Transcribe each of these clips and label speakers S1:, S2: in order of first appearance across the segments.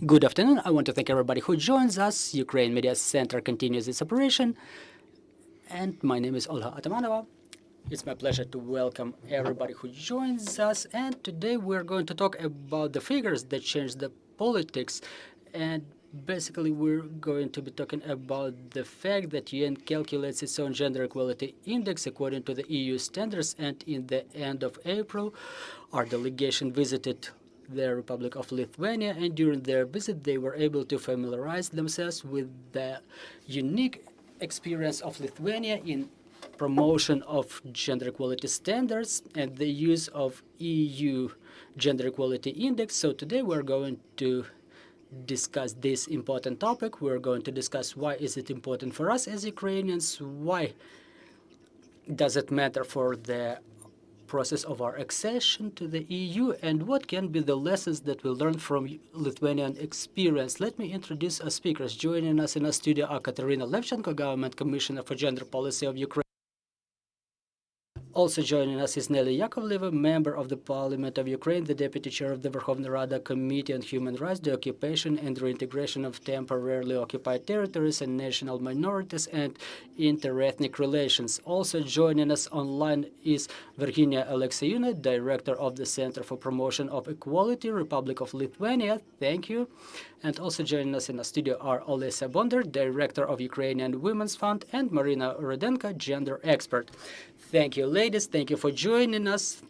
S1: Good afternoon. I want to thank everybody who joins us. Ukraine Media Center continues its operation. And my name is Olga Atamanova. It's my pleasure to welcome everybody who joins us. And today we're going to talk about the figures that change the politics. And basically we're going to be talking about the fact that UN calculates its own gender equality index according to the EU standards. And in the end of April, our delegation visited the Republic of Lithuania, and during their visit they were able to familiarize themselves with the unique experience of Lithuania in promotion of gender equality standards and the use of EU gender equality index. So today we're going to discuss this important topic. We're going to discuss why is it important for us as Ukrainians, why does it matter for the process of our accession to the EU, and what can be the lessons that we learn from Lithuanian experience. Let me introduce our speakers. Joining us in our studio are Kateryna Levchenko, Government Commissioner for Gender Policy of Ukraine. Also joining us is Nelli Yakovleva, Member of the Parliament of Ukraine, the Deputy Chair of the Verkhovna Rada Committee on Human Rights, Deoccupation and Reintegration of Temporarily Occupied Territories and National Minorities and Interethnic Relations. Also joining us online is Virginija Aleksejūnė, Director of the Center for Promotion of Equality, Republic of Lithuania. Thank you. And also joining us in the studio are Olesia, Bondar, Director of Ukrainian Women's Fund, and Maryna, Rudenko, Gender Expert. Thank you, ladies. Thank you for joining us.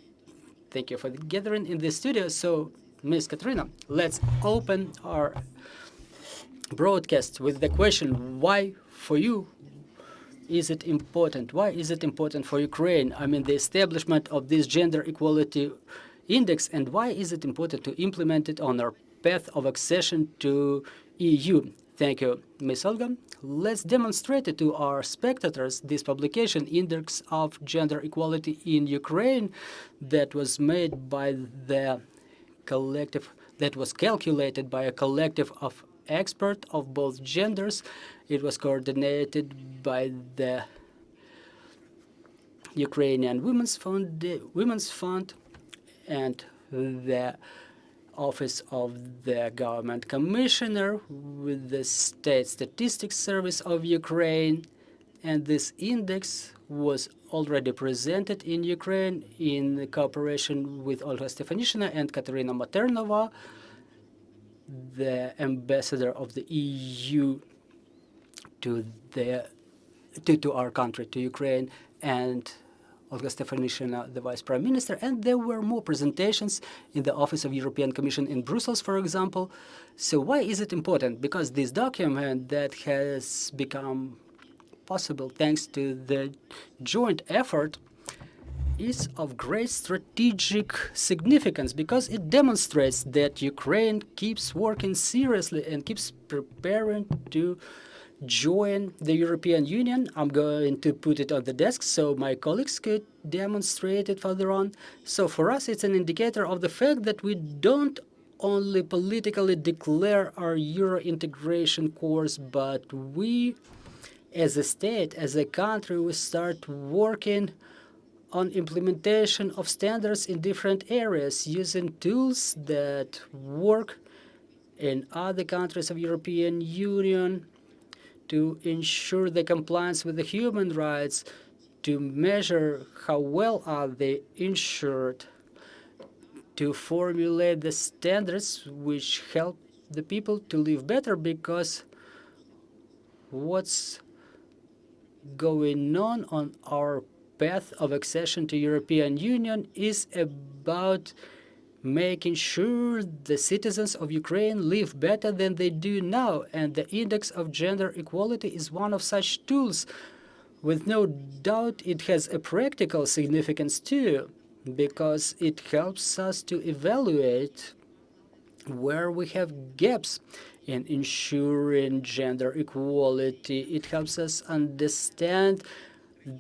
S1: Thank you for the gathering in the studio. So, Ms. Kateryna, let's open our broadcast with the question, why for you is it important? Why is it important for Ukraine? I mean, the establishment of this gender equality index, and why is it important to implement it on our path of accession to EU? Thank you, Ms. Olga. Let's demonstrate it to our spectators, this publication, Index of Gender Equality in Ukraine, that was made by the collective, that was calculated by a collective of experts of both genders. It was coordinated by the Ukrainian Women's Fund and the Office of the Government Commissioner with the State Statistics Service of Ukraine. And this index was already presented in Ukraine in cooperation with Olga Stefanishina and Kateryna Maternova, the ambassador of the EU to our country, to Ukraine, and Olga Stefanishina, the Vice Prime Minister. And there were more presentations in the Office of European Commission in Brussels, for example. So why is it important? Because this document that has become possible thanks to the joint effort is of great strategic significance, because it demonstrates that Ukraine keeps working seriously and keeps preparing to join the European Union. I'm going to put it on the desk so my colleagues could demonstrate it further on. So for us, it's an indicator of the fact that we don't only politically declare our Euro integration course, but we, as a state, as a country, we start working on implementation of standards in different areas using tools that work in other countries of European Union to ensure the compliance with the human rights, to measure how well are they ensured, to formulate the standards which help the people to live better, because what's going on our path of accession to European Union is about making sure the citizens of Ukraine live better than they do now. And the Index of Gender Equality is one of such tools. With no doubt, it has a practical significance too, because it helps us to evaluate where we have gaps in ensuring gender equality. It helps us understand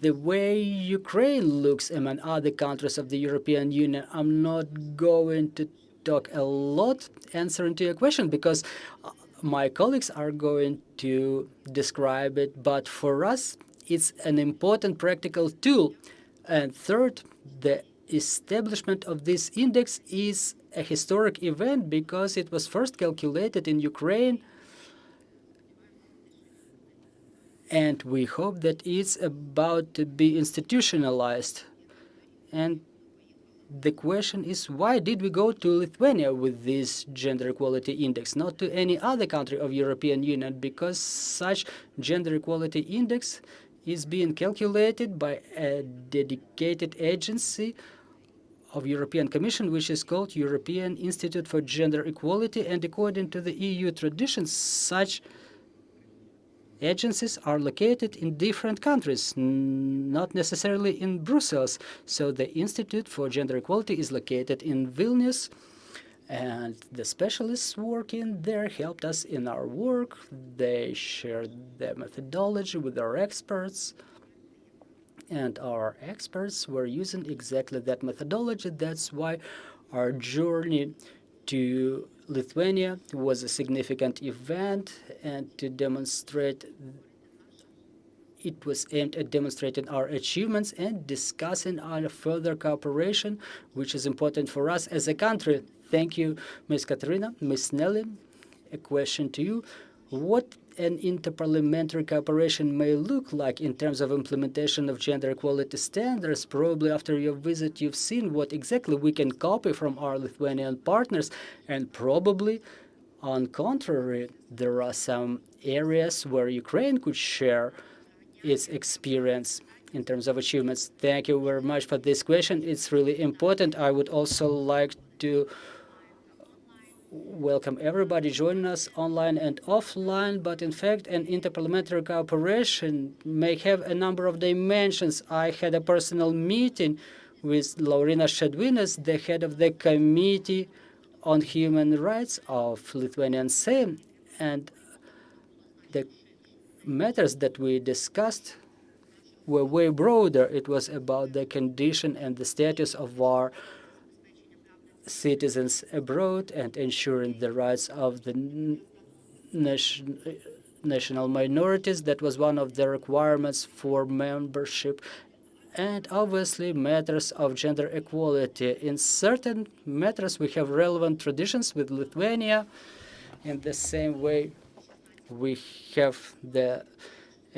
S1: the way Ukraine looks among other countries of the European Union. I'm not going to talk a lot answering to your question, because my colleagues are going to describe it. But for us, it's an important practical tool. And third, the establishment of this index is a historic event because it was first calculated in Ukraine, and we hope that it's about to be institutionalized. And the question is, why did we go to Lithuania with this gender equality index, not to any other country of European Union? Because such gender equality index is being calculated by a dedicated agency of European Commission, which is called European Institute for Gender Equality, and according to the EU traditions, such agencies are located in different countries, not necessarily in Brussels. So the Institute for Gender Equality is located in Vilnius, and the specialists working there helped us in our work. They shared their methodology with our experts, and our experts were using exactly that methodology. That's why our journey to Lithuania was a significant event, and to demonstrate, it was aimed at demonstrating our achievements and discussing our further cooperation, which is important for us as a country. Thank you, Ms. Kateryna. Ms. Nelli, a question to you. What an interparliamentary cooperation may look like in terms of implementation of gender equality standards? Probably after your visit, you've seen what exactly we can copy from our Lithuanian partners, and probably, on contrary, there are some areas where Ukraine could share its experience in terms of achievements. Thank you very much for this question. It's really important. I would also like to welcome everybody joining us online and offline, but in fact, an interparliamentary cooperation may have a number of dimensions. I had a personal meeting with Laurynas Šedvynas, the head of the Committee on Human Rights of Lithuanian Sejm, and the matters that we discussed were way broader. It was about the condition and the status of our citizens abroad and ensuring the rights of the national minorities. That was one of the requirements for membership. And obviously matters of gender equality. In certain matters, we have relevant traditions with Lithuania. In the same way, we have the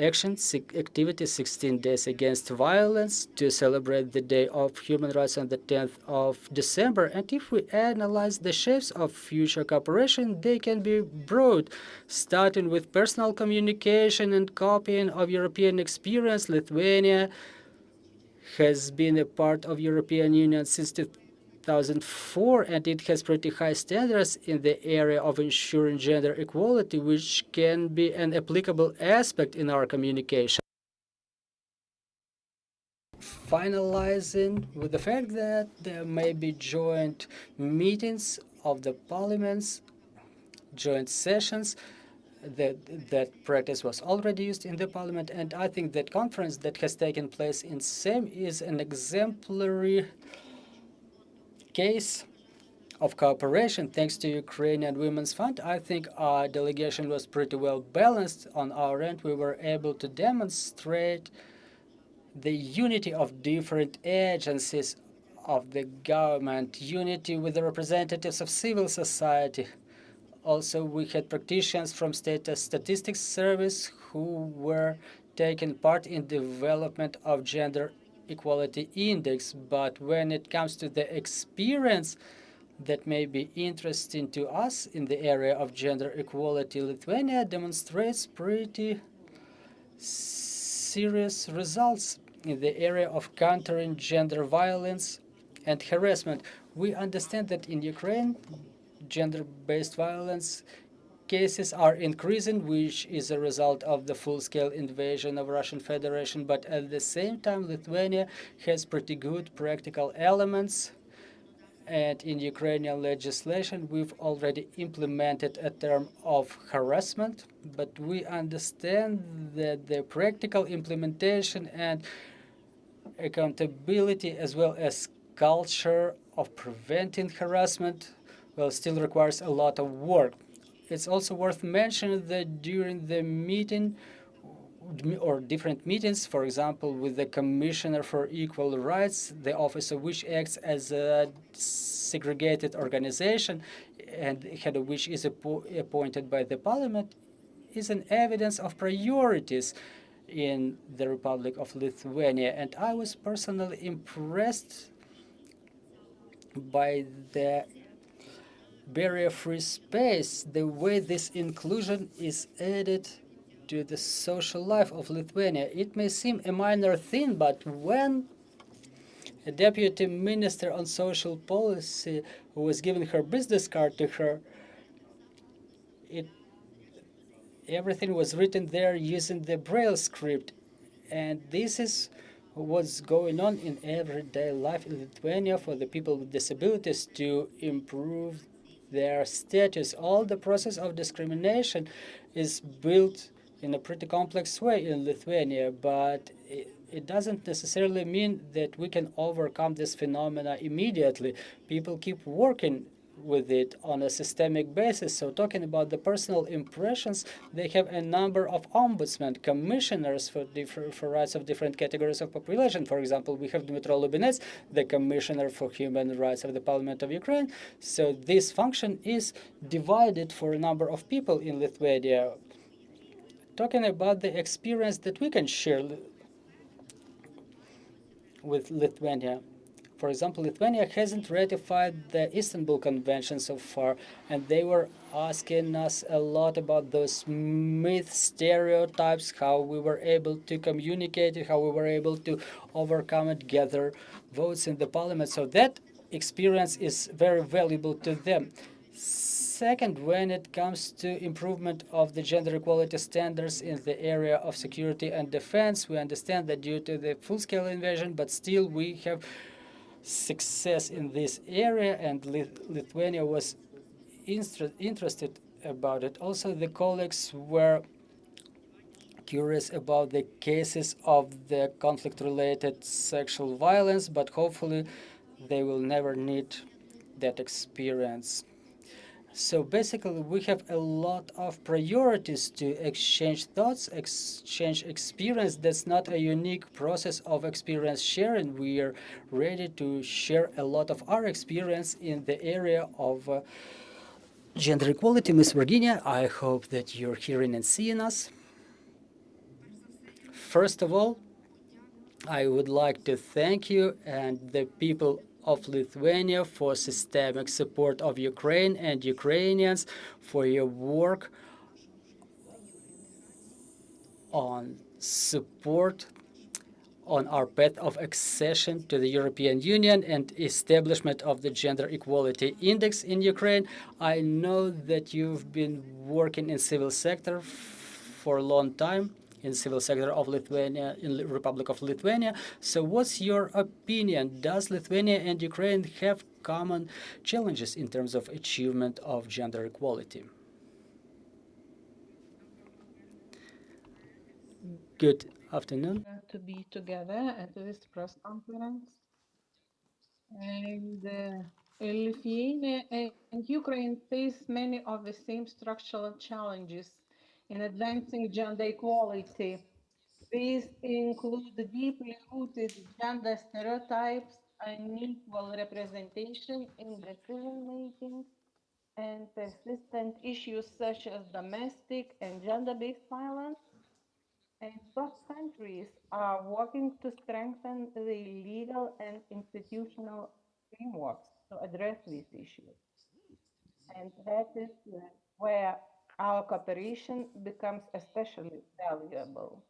S1: activity 16 days against violence to celebrate the Day of Human Rights on the 10th of December. And if we analyze the shapes of future cooperation, they can be broad, starting with personal communication and copying of European experience. Lithuania has been a part of European Union since 2004, and it has pretty high standards in the area of ensuring gender equality, which can be an applicable aspect in our communication. Finalizing with the fact that there may be joint meetings of the parliaments, joint sessions. That practice was already used in the parliament, and I think that conference that has taken place in Sejm is an exemplary case of cooperation thanks to Ukrainian Women's Fund. I think our delegation was pretty well balanced. On our end, we were able to demonstrate the unity of different agencies of the government, unity with the representatives of civil society. Also, we had practitioners from State Statistics Service who were taking part in development of gender equality index. But when it comes to the experience that may be interesting to us in the area of gender equality, Lithuania demonstrates pretty serious results in the area of countering gender violence and harassment. We understand that in Ukraine, gender-based violence cases are increasing, which is a result of the full-scale invasion of Russian Federation. But at the same time, Lithuania has pretty good practical elements. And in Ukrainian legislation, we've already implemented a term of harassment. But we understand that the practical implementation and accountability, as well as culture of preventing harassment, well, still requires a lot of work. It's also worth mentioning that during the meeting, or different meetings, for example, with the Commissioner for Equal Rights, the office of which acts as a segregated organization and head of which is appointed by the parliament, is an evidence of priorities in the Republic of Lithuania. And I was personally impressed by the barrier-free space, the way this inclusion is added to the social life of Lithuania. It may seem a minor thing, but when a deputy minister on social policy who was giving her business card to her, everything was written there using the Braille script. And this is what's going on in everyday life in Lithuania for the people with disabilities to improve their status. All the process of discrimination is built in a pretty complex way in Lithuania, but it doesn't necessarily mean that we can overcome this phenomena immediately. People keep working with it on a systemic basis. So talking about the personal impressions, they have a number of ombudsmen, commissioners for rights of different categories of population. For example, we have Dmytro Lubinets, the commissioner for human rights of the Parliament of Ukraine. So this function is divided for a number of people in Lithuania. Talking about the experience that we can share with Lithuania. For example, Lithuania hasn't ratified the Istanbul Convention so far, and they were asking us a lot about those myth stereotypes, how we were able to communicate it, how we were able to overcome it, gather votes in the parliament. So that experience is very valuable to them. Second, when it comes to improvement of the gender equality standards in the area of security and defense, we understand that due to the full-scale invasion, but still we have success in this area, and Lithuania was interested about it. Also, the colleagues were curious about the cases of the conflict-related sexual violence, but hopefully they will never need that experience. So basically, we have a lot of priorities to exchange thoughts, exchange experience. That's not a unique process of experience sharing. We are ready to share a lot of our experience in the area of gender equality. Ms. Virginija, I hope that you're hearing and seeing us. First of all, I would like to thank you and the people of Lithuania for systemic support of Ukraine and Ukrainians, for your work on support on our path of accession to the European Union and establishment of the Gender Equality Index in Ukraine. I know that you've been working in civil sector for a long time, in civil sector of Lithuania, in the Republic of Lithuania. So what's your opinion? Does Lithuania and Ukraine have common challenges in terms of achievement of gender equality? Good afternoon.
S2: To be together at this press conference. And Lithuania and Ukraine face many of the same structural challenges in advancing gender equality. These include the deeply rooted gender stereotypes, unequal representation in decision making, and persistent issues such as domestic and gender-based violence. And both countries are working to strengthen the legal and institutional frameworks to address these issues. And that is where our cooperation becomes especially valuable.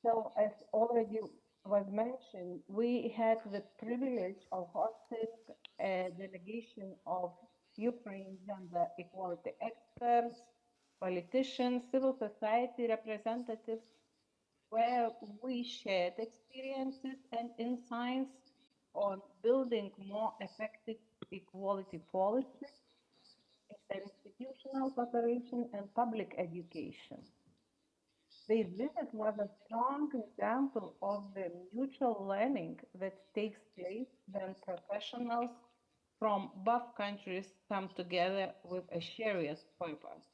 S2: So, as already was mentioned, we had the privilege of hosting a delegation of Ukraine gender equality experts, politicians, civil society representatives, where we shared experiences and insights on building more effective equality policies, interinstitutional cooperation, and public education. This visit was a strong example of the mutual learning that takes place when professionals from both countries come together with a shared purpose.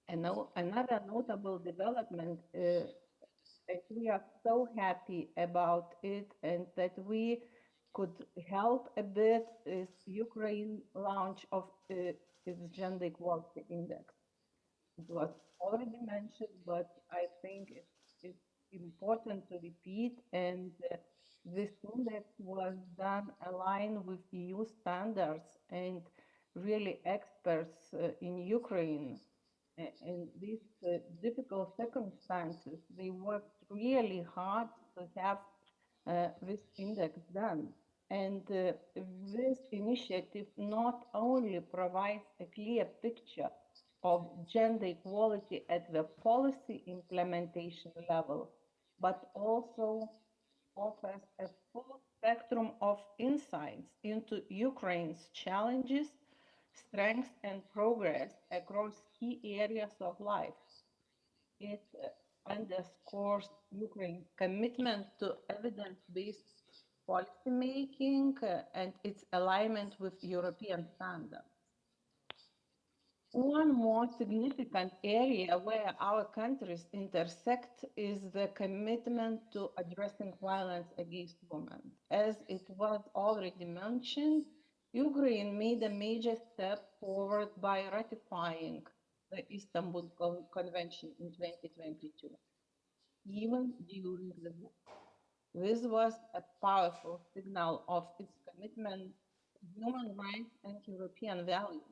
S2: Another notable development, and we are so happy about it, and that we could help a bit, is Ukraine launch of its gender equality index. It was already mentioned, but I think it's important to repeat. And this index was done aligned with EU standards, and really experts in Ukraine in these difficult circumstances, they worked really hard to have this index done. And this initiative not only provides a clear picture of gender equality at the policy implementation level, but also offers a full spectrum of insights into Ukraine's challenges, strengths, and progress across key areas of life. It underscores Ukraine's commitment to evidence-based policymaking and its alignment with European standards. One more significant area where our countries intersect is the commitment to addressing violence against women. As it was already mentioned, Ukraine made a major step forward by ratifying the Istanbul Convention in 2022, even during the war. This was a powerful signal of its commitment to human rights and European values.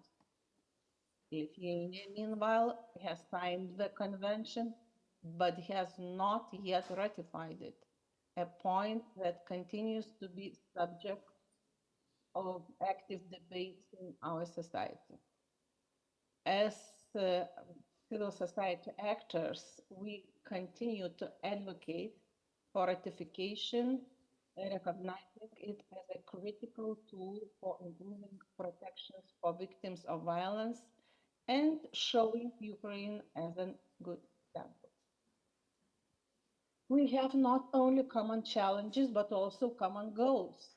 S2: Lithuania, meanwhile, has signed the convention, but has not yet ratified it, a point that continues to be subject of active debates in our society. As civil society actors, we continue to advocate for ratification, recognizing it as a critical tool for improving protections for victims of violence and showing Ukraine as a good example. We have not only common challenges, but also common goals,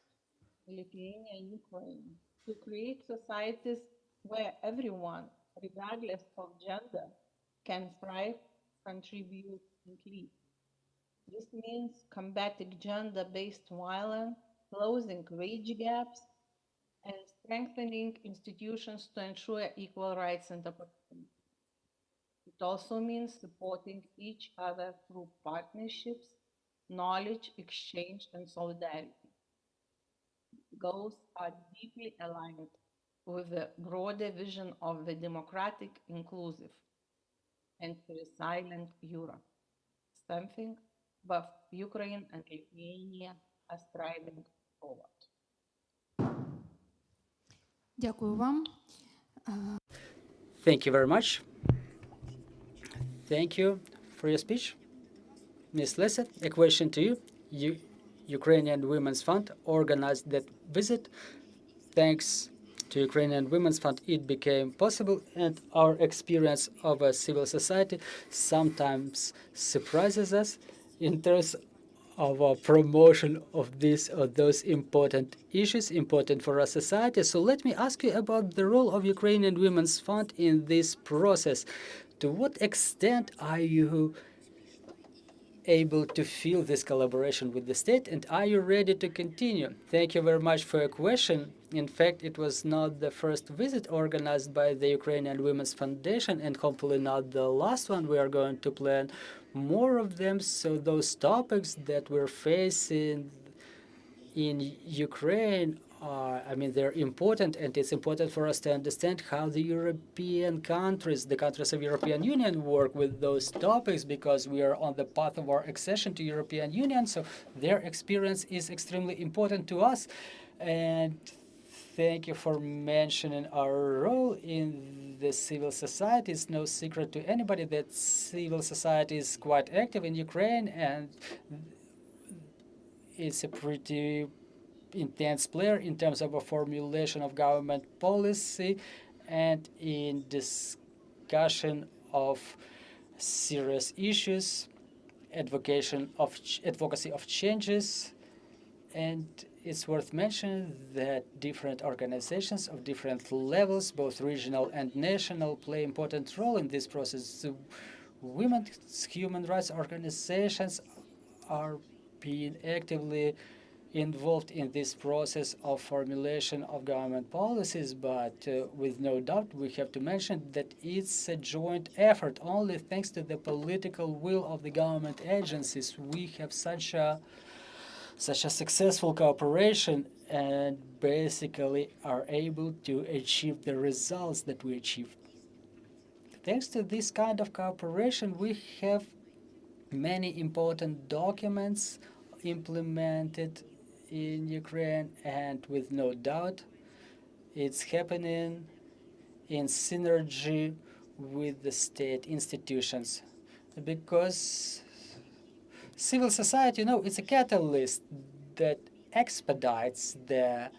S2: Lithuania and Ukraine, to create societies where everyone, regardless of gender, can thrive, contribute, and lead. This means combating gender-based violence, closing wage gaps, and strengthening institutions to ensure equal rights and opportunities. It also means supporting each other through partnerships, knowledge exchange, and solidarity. Goals are deeply aligned with the broader vision of the democratic, inclusive, and resilient Europe, something both Ukraine and Lithuania are striving forward.
S3: Дякую вам.
S1: Thank you very much. Thank you for your speech. Ms. Leset, a question to you. Ukrainian Women's Fund organized that visit. Thanks to Ukrainian Women's Fund, it became possible, and our experience of a civil society sometimes surprises us in terms of a promotion of this or those important issues important for our society. So let me ask you about the role of Ukrainian Women's Fund in this process. To what extent are you able to feel this collaboration with the state, and are you ready to continue? Thank you very much for your question. In fact, it was not the first visit organized by the Ukrainian Women's Foundation, and hopefully not the last one. We are going to plan more of them, so those topics that we're facing in Ukraine are, they're important, and it's important for us to understand how the European countries, the countries of European Union, work with those topics, because we are on the path of our accession to European Union, so their experience is extremely important to us. And thank you for mentioning our role in the civil society. It's no secret to anybody that civil society is quite active in Ukraine, and it's a pretty intense player in terms of a formulation of government policy and in discussion of serious issues, advocacy of changes, and it's worth mentioning that different organizations of different levels, both regional and national, play an important role in this process. The women's human rights organizations are being actively involved in this process of formulation of government policies, but with no doubt we have to mention that it's a joint effort. Only thanks to the political will of the government agencies we have such a successful cooperation and basically are able to achieve the results that we achieved. Thanks to this kind of cooperation, we have many important documents implemented in Ukraine, and with no doubt it's happening in synergy with the state institutions, because civil society, it's a catalyst that expedites the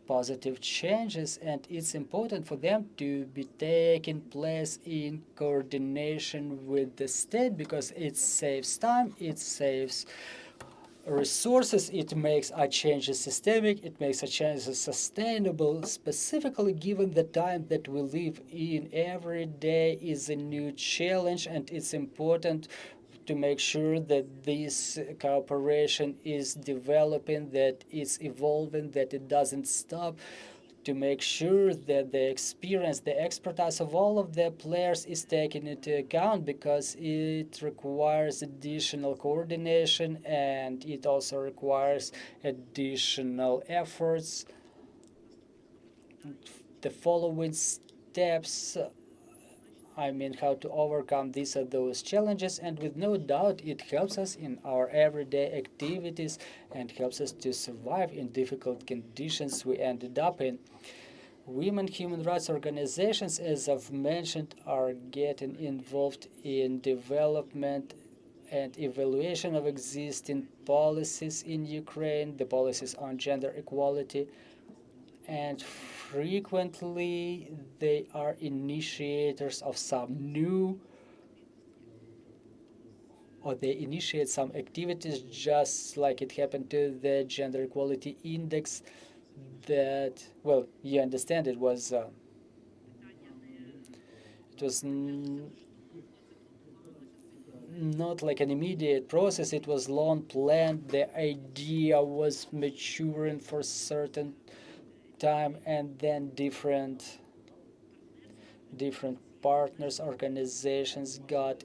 S1: positive changes, and it's important for them to be taking place in coordination with the state, because it saves time, it saves resources, it makes our changes systemic, it makes our changes sustainable, specifically given the time that we live in. Every day is a new challenge, and it's important to make sure that this cooperation is developing, that it's evolving, that it doesn't stop, to make sure that the experience, the expertise of all of the players is taken into account, because it requires additional coordination and it also requires additional efforts. The following steps, how to overcome those challenges, and with no doubt it helps us in our everyday activities and helps us to survive in difficult conditions we ended up in. Women human rights organizations, as I've mentioned, are getting involved in development and evaluation of existing policies in Ukraine, the policies on gender equality, and frequently they are initiators of some new, or they initiate some activities, just like it happened to the Gender Equality Index that, well, you understand it was not like an immediate process. It was long planned. The idea was maturing for a certain time, and then different partners, organizations got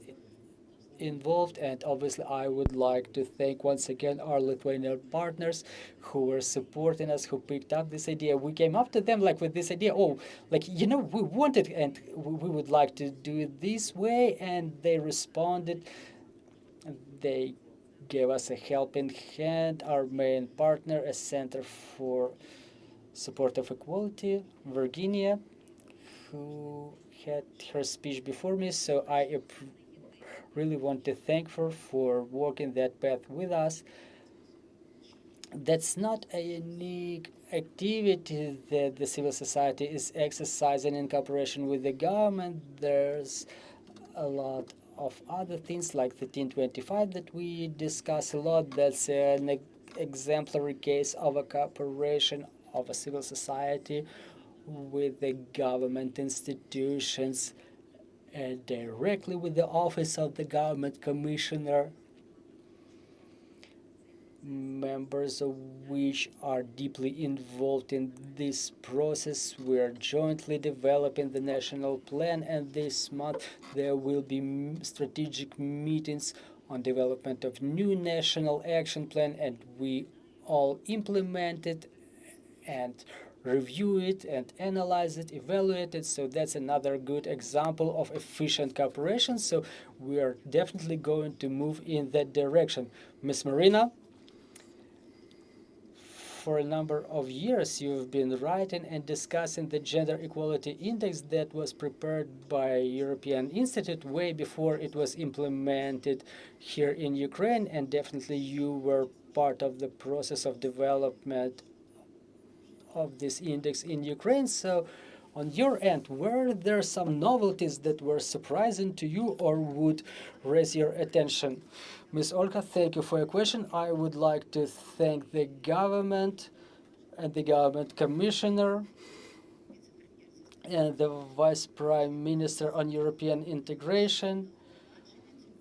S1: involved. And obviously I would like to thank once again our Lithuanian partners who were supporting us, who picked up this idea. We came up to them with this idea, we wanted and we would like to do it this way, and they responded. They gave us a helping hand. Our main partner, a Center for Support of Equality, Virginija, who had her speech before me, so I really want to thank her for walking that path with us. That's not a unique activity that the civil society is exercising in cooperation with the government. There's a lot of other things like 1325 that we discuss a lot. That's an exemplary case of a cooperation of a civil society with the government institutions and directly with the office of the government commissioner, members of which are deeply involved in this process. We are jointly developing the national plan, and this month there will be strategic meetings on development of new national action plan, and we all implement it and review it and analyze it, evaluate it. So that's another good example of efficient cooperation. So we are definitely going to move in that direction. Ms. Maryna, for a number of years you've been writing and discussing the Gender Equality Index that was prepared by European Institute way before it was implemented here in Ukraine, and definitely you were part of the process of development of this index in Ukraine. So On your end, were there some novelties that were surprising to you or would raise your attention? Ms. Olga, thank you for your question. I would like to thank the government and the government commissioner and the Vice Prime Minister on European integration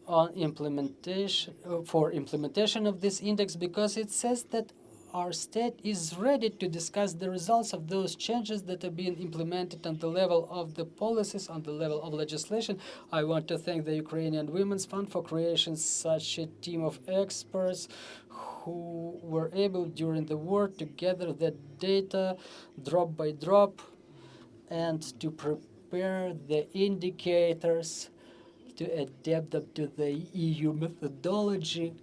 S1: on implementation for implementation of this index, because it says that our state is ready to discuss the results of those changes that are being implemented on the level of the policies, on the level of legislation. I want to thank the Ukrainian Women's Fund for creating such a team of experts who were able during the war to gather the data drop by drop and to prepare the indicators to adapt them to the EU methodology.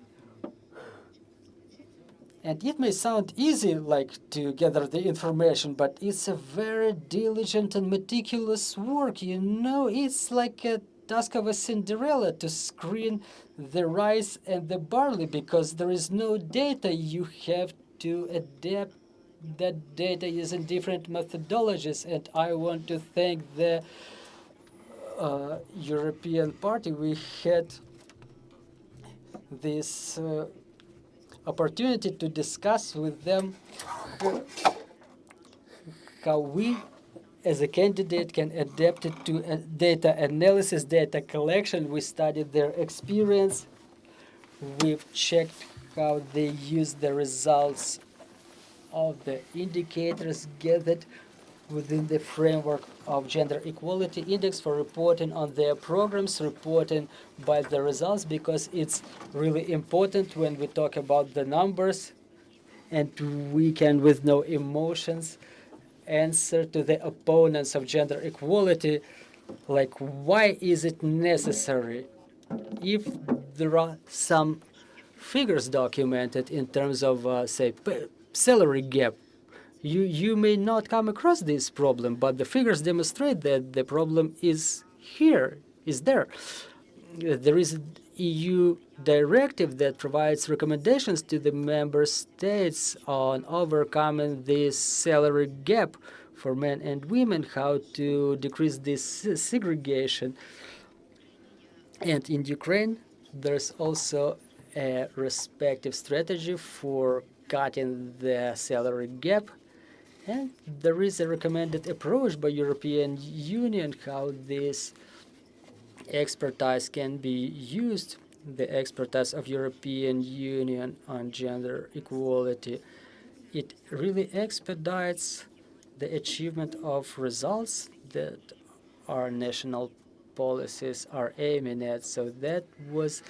S1: And it may sound easy, like to gather the information, but it's a very diligent and meticulous work. You know, it's like a task of a Cinderella to screen the rice and the barley, because there is no data. You have to adapt that data using different methodologies. And I want to thank the European Party. We had this opportunity to discuss with them how we, as a candidate, can adapt it to data analysis, data collection. We studied their experience. We've checked how they use the results of the indicators gathered within the framework of Gender Equality Index for reporting on their programs, reporting by the results, because it's really important when we talk about the numbers, and we can, with no emotions, answer to the opponents of gender equality, like, why is it necessary? If there are some figures documented in terms of, say, salary gap, you may not come across this problem, but the figures demonstrate that the problem is here, is there. There is an EU directive that provides recommendations to the member states on overcoming this salary gap for men and women, how to decrease this segregation. And in Ukraine, there's also a respective strategy for cutting the salary gap. And there is a recommended approach by European Union how this expertise can be used, the expertise of European Union on gender equality. It really expedites the achievement of results that our national policies are aiming at. So that was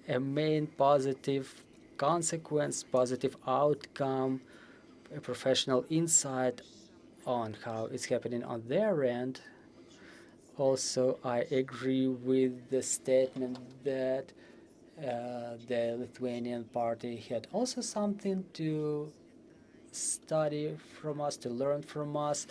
S1: a main positive consequence, positive outcome, a professional insight on how it's happening on their end. Also, I agree with the statement that the Lithuanian party had also something to study from us, to learn from us,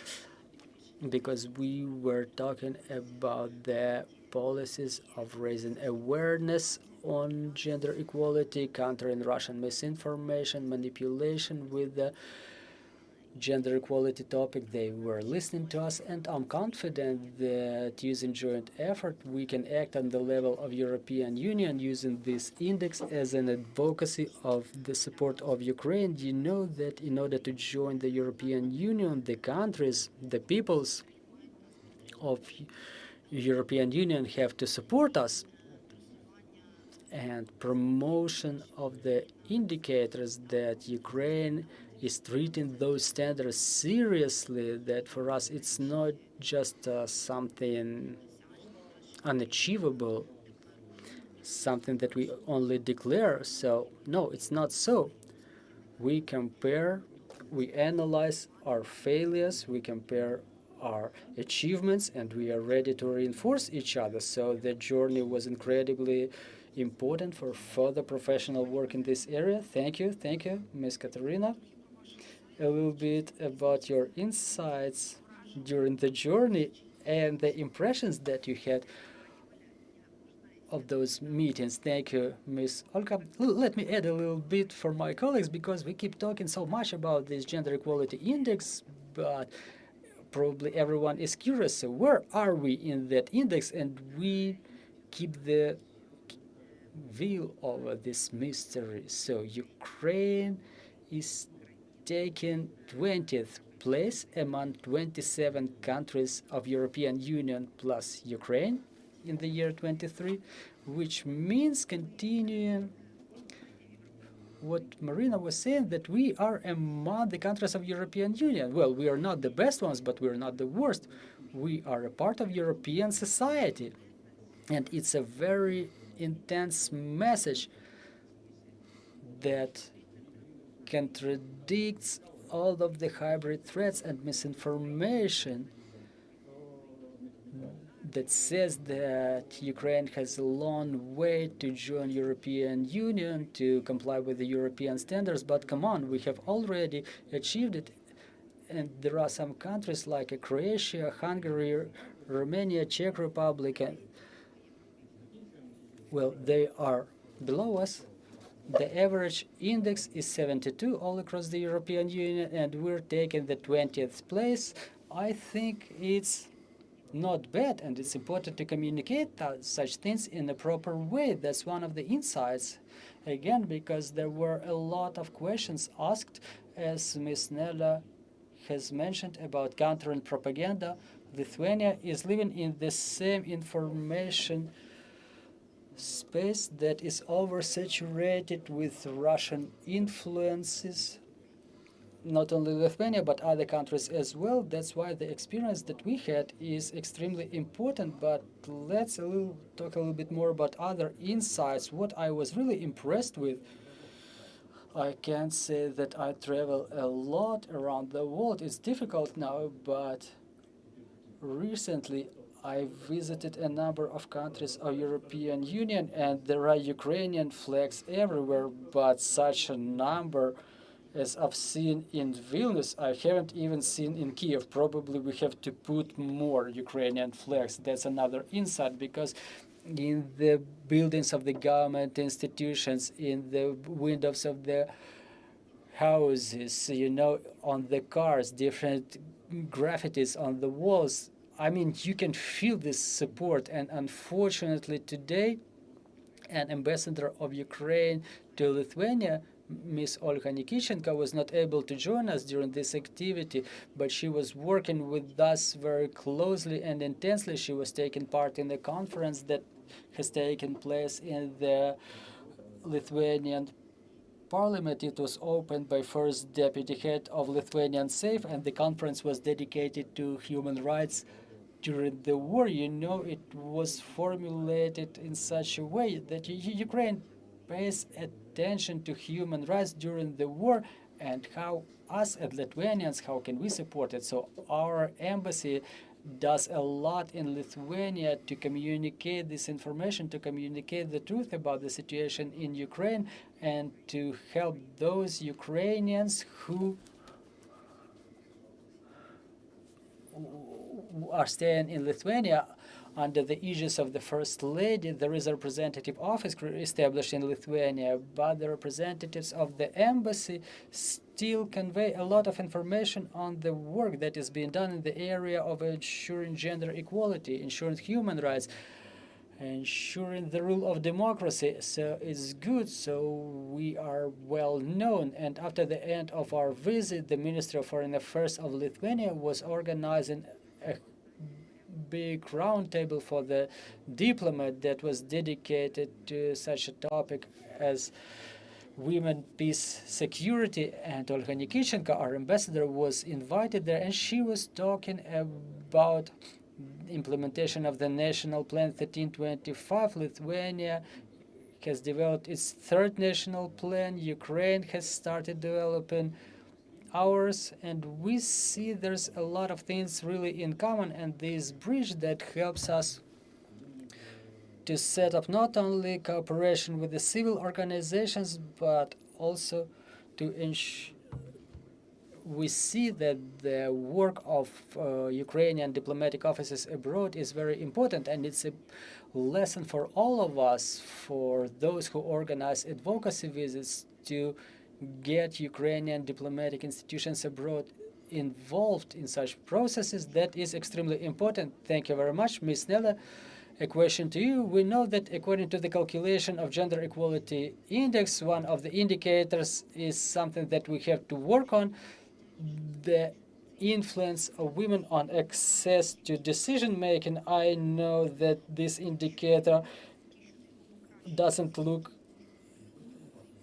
S1: because we were talking about the policies of raising awareness on gender equality, countering Russian misinformation, manipulation with the gender equality topic. They were listening to us, and I'm confident that using joint effort, we can act on the level of European Union using this index as an advocacy of the support of Ukraine. You know that in order to join the European Union, the countries, the peoples of European Union have to support us. And promotion of the indicators that Ukraine is treating those standards seriously, that for us it's not just something unachievable, something that we only declare. So no, it's not so. We compare, we analyze our failures, we compare our achievements, and we are ready to reinforce each other. So the journey was incredibly important for further professional work in this area. Thank you, Ms. Kateryna. A little bit about your insights during the journey and the impressions that you had of those meetings. Thank you, Ms. Olga. Let me add a little bit for my colleagues, because we keep talking so much about this gender equality index, but probably everyone is curious, so where are we in that index? And we keep the veil over this mystery. So Ukraine is taking 20th place among 27 countries of European Union plus Ukraine in the year 23, which means continuing what Maryna was saying, that we are among the countries of European Union. Well, we are not the best ones, but we are not the worst. We are a part of European society. And it's a very intense message that contradicts all of the hybrid threats and misinformation that says that Ukraine has a long way to join European Union, to comply with the European standards. But come on, we have already achieved it. And there are some countries like Croatia, Hungary, Romania, Czech Republic, and well, they are below us. The average index is 72 all across the European Union, and we're taking the 20th place. I think it's not bad, and it's important to communicate such things in a proper way. That's one of the insights, again, because there were a lot of questions asked, as Ms. Nelli has mentioned, about countering propaganda. Lithuania is living in the same information space that is oversaturated with Russian influences. Not only Lithuania, but other countries as well. That's why the experience that we had is extremely important. But let's talk a little bit more about other insights. What I was really impressed with, I can't say that I travel a lot around the world. It's difficult now, but recently I visited a number of countries of European Union, and there are Ukrainian flags everywhere, but such a number as I've seen in Vilnius, I haven't even seen in Kiev. Probably we have to put more Ukrainian flags. That's another insight, because in the buildings of the government institutions, in the windows of the houses, you know, on the cars, different graffitis on the walls. I mean, you can feel this support. And unfortunately today, an ambassador of Ukraine to Lithuania, Ms. Olga Nikitchenko, was not able to join us during this activity, but she was working with us very closely and intensely. She was taking part in the conference that has taken place in the Lithuanian Parliament. It was opened by first deputy head of Lithuanian SAFE, and the conference was dedicated to human rights during the war. You know, it was formulated in such a way that Ukraine pays attention to human rights during the war, and how us as Lithuanians, how can we support it? So our embassy does a lot in Lithuania to communicate this information, to communicate the truth about the situation in Ukraine, and to help those Ukrainians who are staying in Lithuania under the aegis of the First Lady. There is a representative office established in Lithuania, but the representatives of the embassy still convey a lot of information on the work that is being done in the area of ensuring gender equality, ensuring human rights, ensuring the rule of democracy. So it's good. So we are well known. And after the end of our visit, the Ministry of Foreign Affairs of Lithuania was organizing a big roundtable for the diplomat that was dedicated to such a topic as women, peace, security. And Olga Nikitchenko, our ambassador, was invited there, and she was talking about implementation of the National Plan 1325. Lithuania has developed its third national plan. Ukraine has started developing ours, and we see there's a lot of things really in common, and this bridge that helps us to set up not only cooperation with the civil organizations, but also to ensure we see that the work of Ukrainian diplomatic offices abroad is very important, and it's a lesson for all of us, for those who organize advocacy visits, to get Ukrainian diplomatic institutions abroad involved in such processes. That is extremely important. Thank you very much, Ms. Nelli. A question to you. We know that according to the calculation of Gender Equality Index, one of the indicators is something that we have to work on, the influence of women on access to decision-making. I know that this indicator doesn't look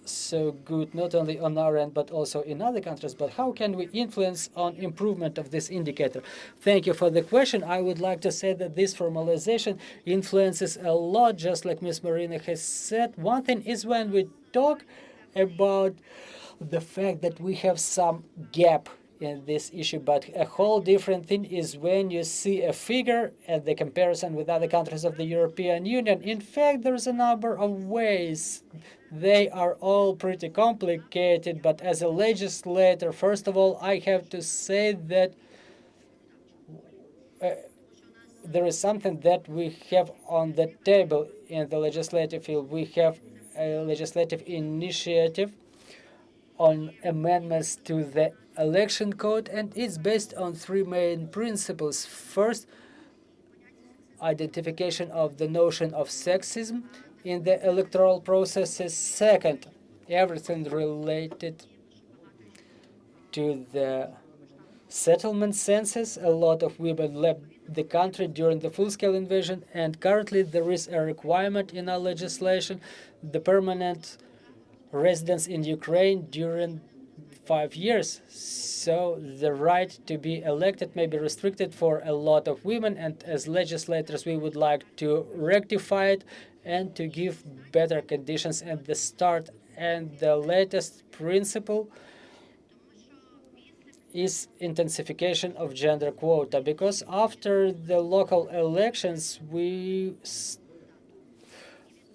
S1: so good, not only on our end, but also in other countries. But how can we influence on improvement of this indicator? Thank you for the question. I would like to say that this formalization influences a lot, just like Ms. Maryna has said. One thing is when we talk about the fact that we have some gap in this issue, but a whole different thing is when you see a figure and the comparison with other countries of the European Union. In fact, there's a number of ways. They are all pretty complicated, but as a legislator, first of all, I have to say that there is something that we have on the table in the legislative field. We have a legislative initiative on amendments to the election code, and it's based on three main principles. First, identification of the notion of sexism in the electoral processes. Second, everything related to the settlement census. A lot of women left the country during the full-scale invasion, and currently there is a requirement in our legislation, the permanent residence in Ukraine during 5 years. So the right to be elected may be restricted for a lot of women, and as legislators we would like to rectify it and to give better conditions at the start. And the latest principle is intensification of gender quota, because after the local elections we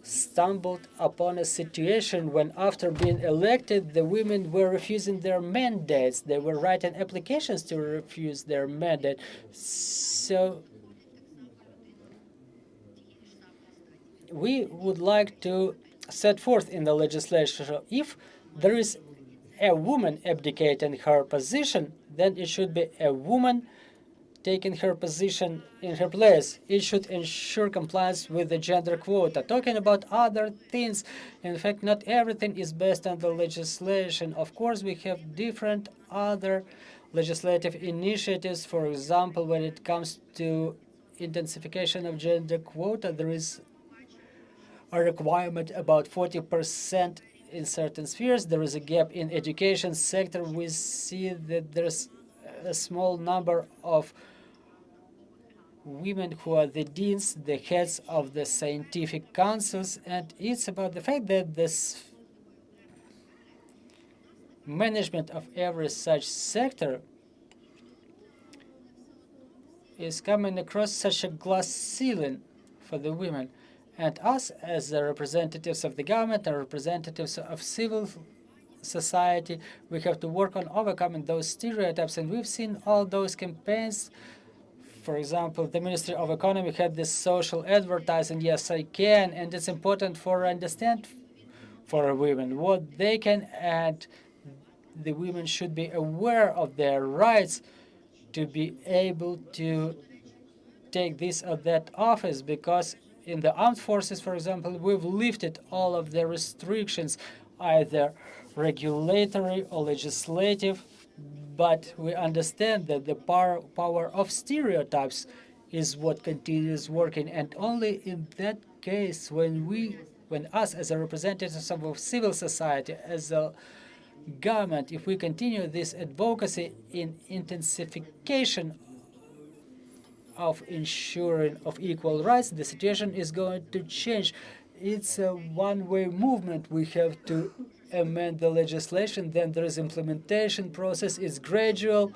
S1: stumbled upon a situation when, after being elected, the women were refusing their mandates. They were writing applications to refuse their mandate. So we would like to set forth in the legislation, if there is a woman abdicating her position, then it should be a woman taking her position in her place. It should ensure compliance with the gender quota. Talking about other things, in fact, not everything is based on the legislation. Of course, we have different other legislative initiatives. For example, when it comes to intensification of gender quota, there is a requirement about 40% in certain spheres. There is a gap in education sector. We see that there's a small number of women who are the deans, the heads of the scientific councils, and it's about the fact that this management of every such sector is coming across such a glass ceiling for the women. And us, as the representatives of the government and representatives of civil society, we have to work on overcoming those stereotypes. And we've seen all those campaigns. For example, the Ministry of Economy had this social advertising, yes, I can, and it's important for understand for women what they can, and the women should be aware of their rights to be able to take this or that office, because in the armed forces, for example, we've lifted all of the restrictions, either regulatory or legislative, but we understand that the power of stereotypes is what continues working. And only in that case, when us as a representatives of civil society, as a government, if we continue this advocacy in intensification of ensuring of equal rights, the situation is going to change. It's a one-way movement. We have to amend the legislation, then there is implementation process. It's gradual,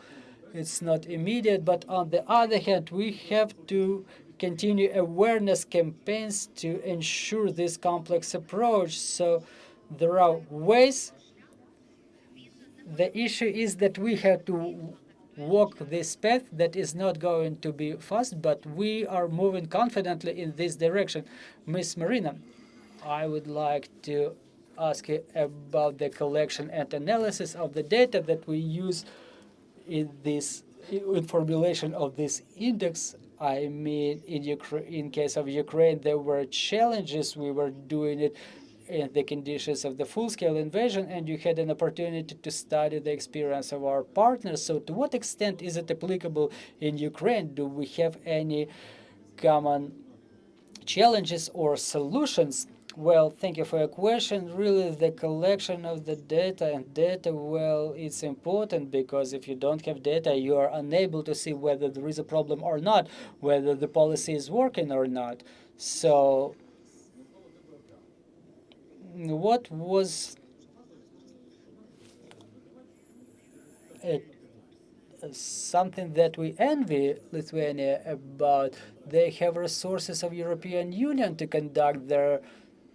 S1: it's not immediate, but on the other hand, we have to continue awareness campaigns to ensure this complex approach. So there are ways. The issue is that we have to walk this path that is not going to be fast, but we are moving confidently in this direction. Ms. Maryna, I would like to ask you about the collection and analysis of the data that we use
S4: in formulation of this index. I mean, in case of Ukraine, there were challenges. We were doing it in the conditions of the full-scale invasion, and you had an opportunity to study the experience of our partners. So to what extent is it applicable in Ukraine? Do we have any common challenges or solutions? Well, thank you for your question. Really, the collection of the data, well, it's important, because if you don't have data, you are unable to see whether there is a problem or not, whether the policy is working or not. So what was something that we envy Lithuania about? They have resources of European Union to conduct their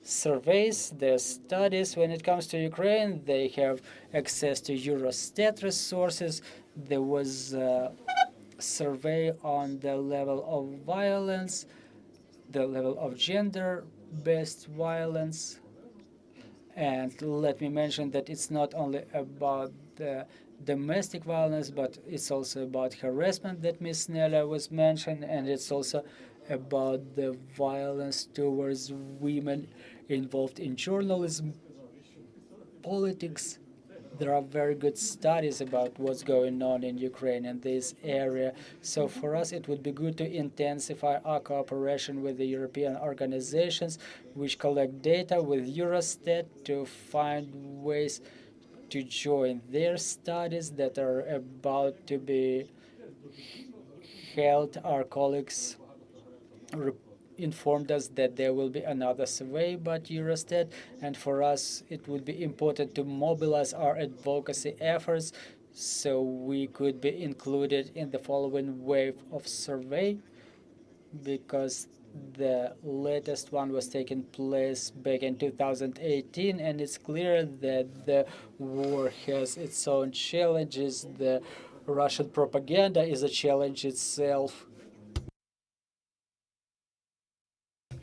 S4: surveys, their studies. When it comes to Ukraine, they have access to Eurostat resources. There was a survey on the level of violence, the level of gender-based violence. And let me mention that it's not only about the domestic violence, but it's also about harassment that Ms. Nelli was mentioned, and it's also about the violence towards women involved in journalism, politics. There are very good studies about what's going on in Ukraine in this area. So for us, it would be good to intensify our cooperation with the European organizations which collect data with Eurostat to find ways to join their studies that are about to be held. Our colleagues informed us that there will be another survey by Eurostat, and for us it would be important to mobilize our advocacy efforts so we could be included in the following wave of survey, because the latest one was taking place back in 2018, and it's clear that the war has its own challenges. The Russian propaganda is a challenge itself.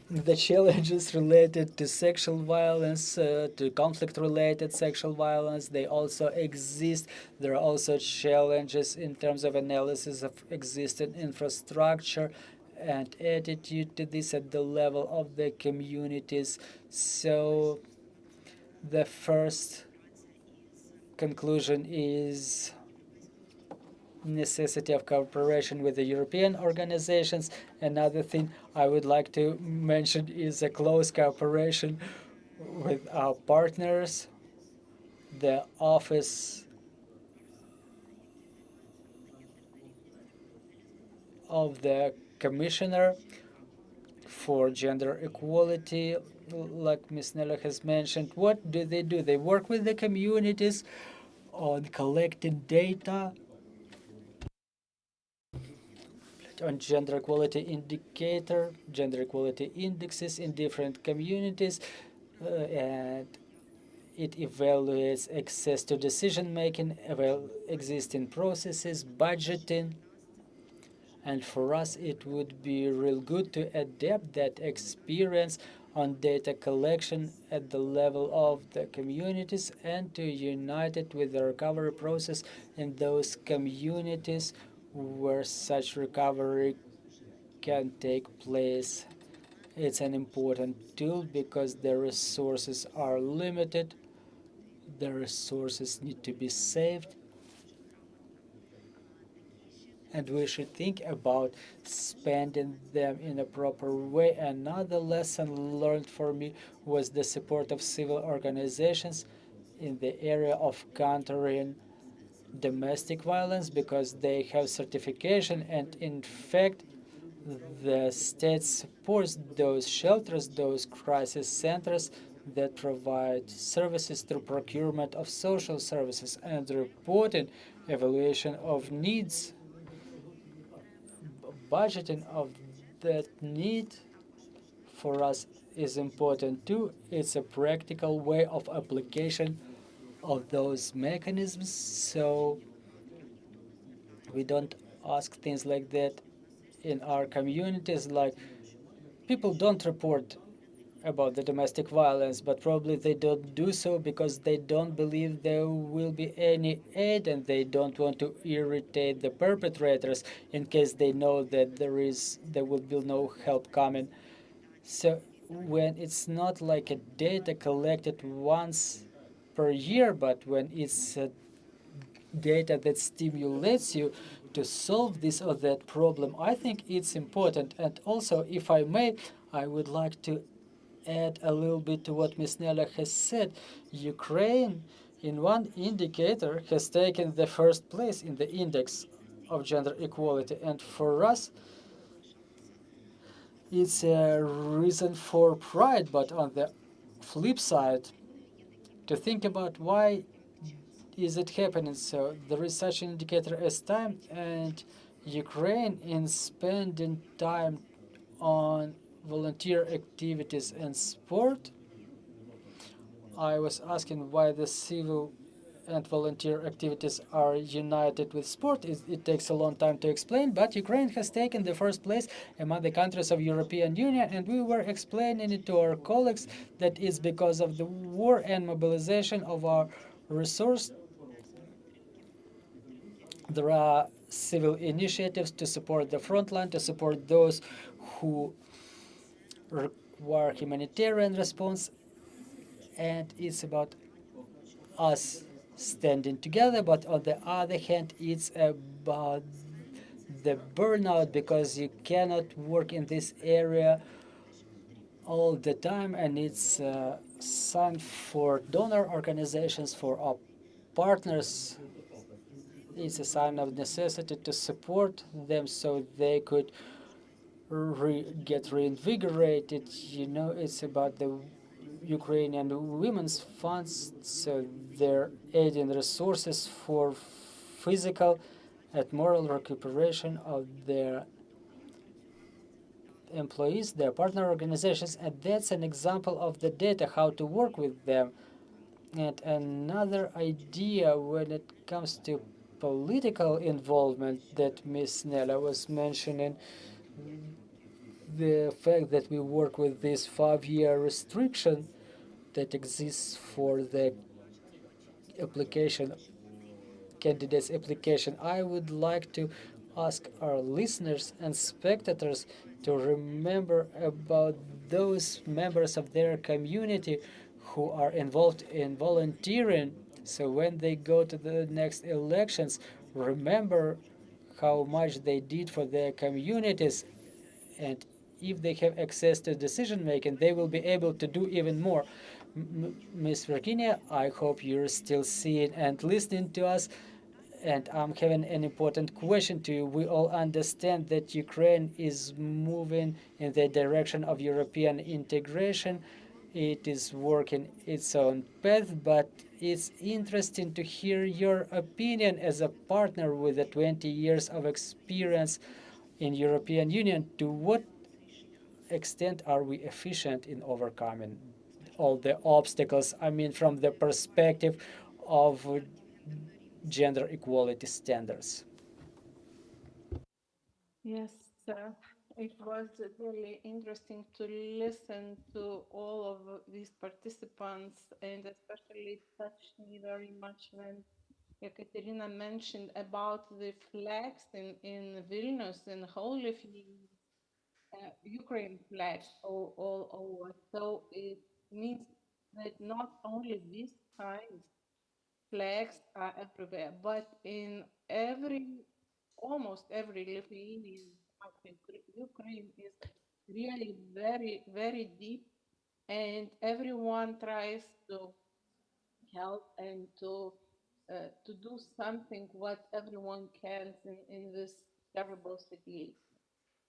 S4: The challenges related to sexual violence, to conflict-related sexual violence, they also exist. There are also challenges in terms of analysis of existing infrastructure and attitude to this at the level of the communities. So the first conclusion is necessity of cooperation with the European organizations. Another thing I would like to mention is a close cooperation with our partners. The Office of the Commissioner for Gender Equality, like Ms. Nelli has mentioned, what do? They work with the communities on collecting data on gender equality indicator, gender equality indexes in different communities, and it evaluates access to decision-making, existing processes, budgeting. And for us, it would be real good to adapt that experience on data collection at the level of the communities and to unite it with the recovery process in those communities where such recovery can take place. It's an important tool because the resources are limited. The resources need to be saved. And we should think about spending them in a proper way. Another lesson learned for me was the support of civil organizations in the area of countering domestic violence, because they have certification, and in fact the state supports those shelters, those crisis centers that provide services through procurement of social services and reporting, evaluation of needs, budgeting of that need for us is important too. It's a practical way of application of those mechanisms, so we don't ask things like that in our communities, like people don't report about the domestic violence, but probably they don't do so because they don't believe there will be any aid, and they don't want to irritate the perpetrators in case they know that there will be no help coming. So when it's not like a data collected once per year, but when it's data that stimulates you to solve this or that problem, I think it's important. And also, if I may, I would like to add a little bit to what Ms. Nelli has said. Ukraine, in one indicator, has taken the first place in the index of gender equality. And for us, it's a reason for pride. But on the flip side, to think about why is it happening. So there is such an indicator as time, and Ukraine in spending time on volunteer activities and sport. I was asking why the civil and volunteer activities are united with sport. It takes a long time to explain, but Ukraine has taken the first place among the countries of European Union, and we were explaining it to our colleagues that it's because of the war and mobilization of our resource. There are civil initiatives to support the front line, to support those who require humanitarian response, and it's about us standing together. But on the other hand, it's about the burnout, because you cannot work in this area all the time, and it's a sign for donor organizations, for our partners. It's a sign of necessity to support them so they could get reinvigorated. You know, it's about the Ukrainian women's funds, so they're aiding resources for physical and moral recuperation of their employees, their partner organizations, and that's an example of the data, how to work with them. And another idea when it comes to political involvement that Ms. Nelli was mentioning, the fact that we work with this 5-year restriction that exists for the application, candidates application. I would like to ask our listeners and spectators to remember about those members of their community who are involved in volunteering. So when they go to the next elections, remember how much they did for their communities, and if they have access to decision making, they will be able to do even more. Ms. Virginija, I hope you're still seeing and listening to us. And I'm having an important question to you. We all understand that Ukraine is moving in the direction of European integration. It is working its own path, but it's interesting to hear your opinion as a partner with the 20 years of experience in European Union. To what extent are we efficient in overcoming all the obstacles? I mean, from the perspective of gender equality standards.
S2: Yes, it was really interesting to listen to all of these participants, and especially it touched me very much when Kateryna mentioned about the flags in Vilnius and Holy Ukraine flags all over. So it means that not only these kinds flags are everywhere, but in almost every Lithuanian country, Ukraine is really very, very deep, and everyone tries to help and to do something what everyone can in this terrible situation.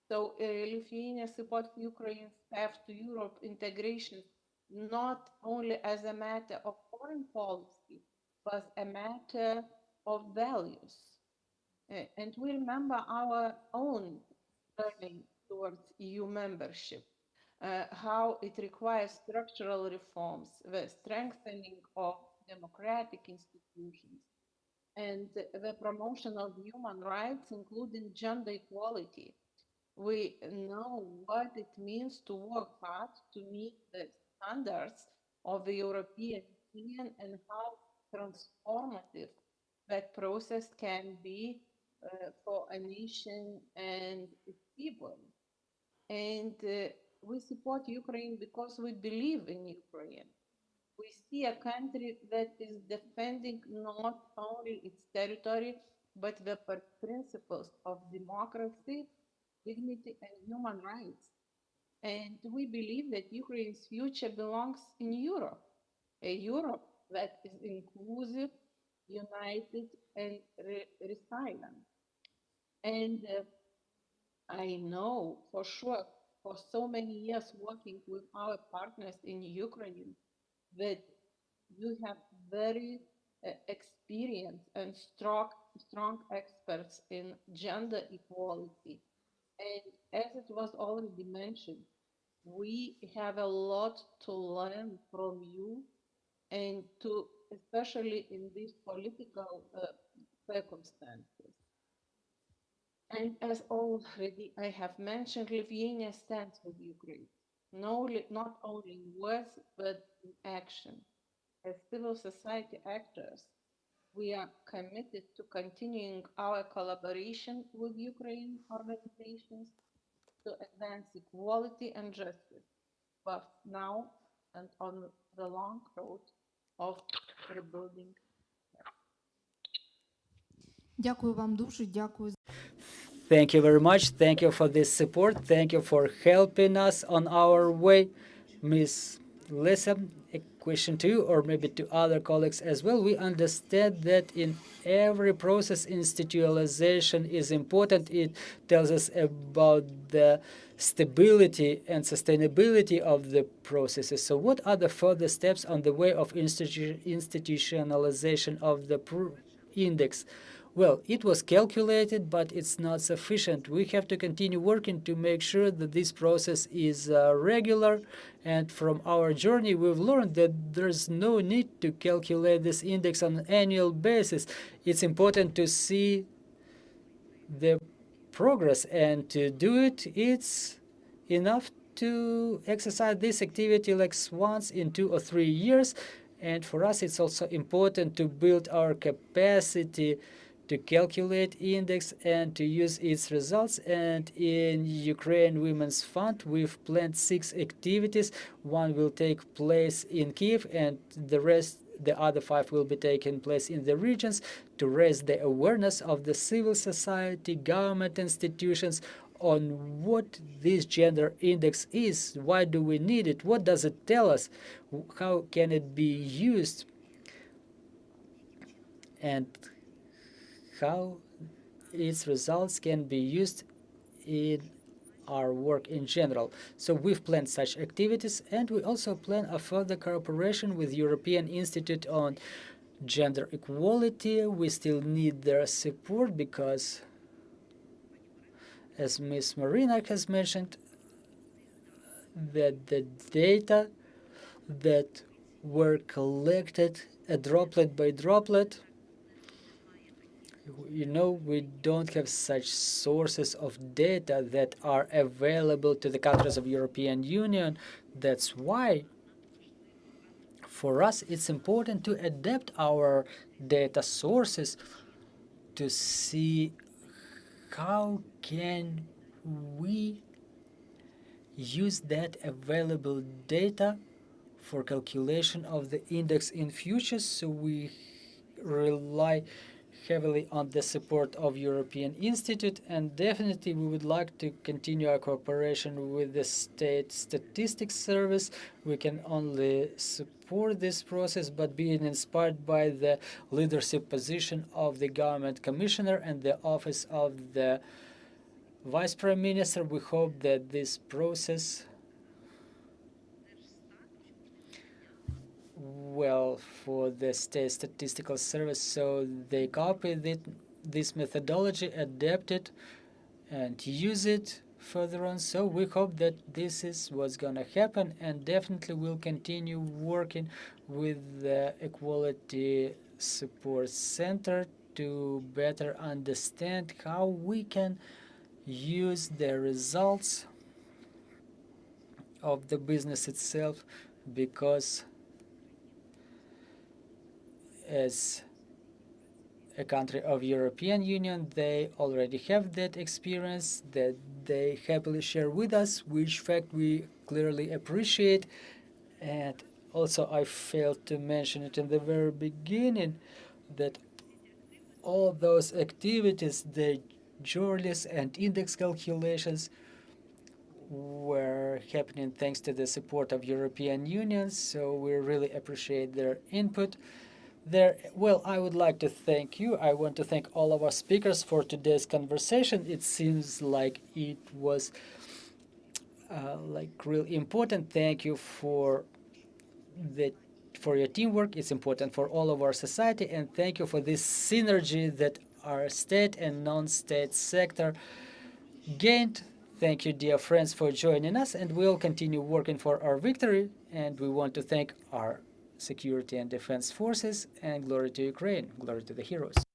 S2: So Lithuania supports Ukraine's path to Europe integration not only as a matter of foreign policy, but a matter of values. And we remember our own journey towards EU membership, how it requires structural reforms, the strengthening of democratic institutions, and the promotion of human rights, including gender equality. We know what it means to work hard to meet the standards of the European Union and how transformative that process can be for a nation and its people. And we support Ukraine because we believe in Ukraine. We see a country that is defending not only its territory, but the principles of democracy, dignity, and human rights. And we believe that Ukraine's future belongs in Europe, a Europe that is inclusive, united, and resilient. And I know for sure, for so many years working with our partners in Ukraine, that you have very experienced and strong experts in gender equality. And as it was already mentioned, we have a lot to learn from you and to, especially in these political circumstances. And as already I have mentioned, Lithuania stands with Ukraine, not only in words, but in action. As civil society actors, we are committed to continuing our collaboration with Ukraine organizations to advance equality and justice, both now and on the long road of rebuilding.
S3: Дякую вам дуже. Дякую.
S4: Thank you very much. Thank you for this support. Thank you for helping us on our way. Ms. Lisa, a question to you, or maybe to other colleagues as well. We understand that in every process, institutionalization is important. It tells us about the stability and sustainability of the processes. So what are the further steps on the way of institutionalization of the index? Well, it was calculated, but it's not sufficient. We have to continue working to make sure that this process is regular. And from our journey, we've learned that there's no need to calculate this index on an annual basis. It's important to see the progress, and to do it, it's enough to exercise this activity like once in 2 or 3 years. And for us, it's also important to build our capacity to calculate index and to use its results. And in Ukraine Women's Fund, we've planned 6 activities. One will take place in Kyiv, and the other 5 will be taking place in the regions to raise the awareness of the civil society, government institutions on what this gender index is. Why do we need it? What does it tell us? How can it be used? And how its results can be used in our work in general. So we've planned such activities, and we also plan a further cooperation with European Institute on Gender Equality. We still need their support because, as Ms. Maryna has mentioned, that the data that were collected droplet by droplet, we don't have such sources of data that are available to the countries of European Union. That's why for us it's important to adapt our data sources to see how can we use that available data for calculation of the index in future. So we rely heavily on the support of European Institute, and definitely we would like to continue our cooperation with the State Statistics Service. We can only support this process, but being inspired by the leadership position of the Government Commissioner and the Office of the Vice Prime Minister, we hope that this process well for the State Statistical Service, so they copied this methodology, adapt it, and use it further on. So we hope that this is what's gonna happen, and definitely we'll continue working with the Equality Support Center to better understand how we can use the results of the business itself, because as a country of European Union, they already have that experience that they happily share with us, which fact we clearly appreciate. And also I failed to mention it in the very beginning that all those activities, the juries and index calculations, were happening thanks to the support of European Union, so we really appreciate their input there. Well, I would like to thank you. I want to thank all of our speakers for today's conversation. It seems like it was really important. Thank you for your teamwork. It's important for all of our society, and thank you for this synergy that our state and non-state sector gained. Thank you, dear friends, for joining us, and we'll continue working for our victory. And we want to thank our security and defense forces, and glory to Ukraine, glory to the heroes.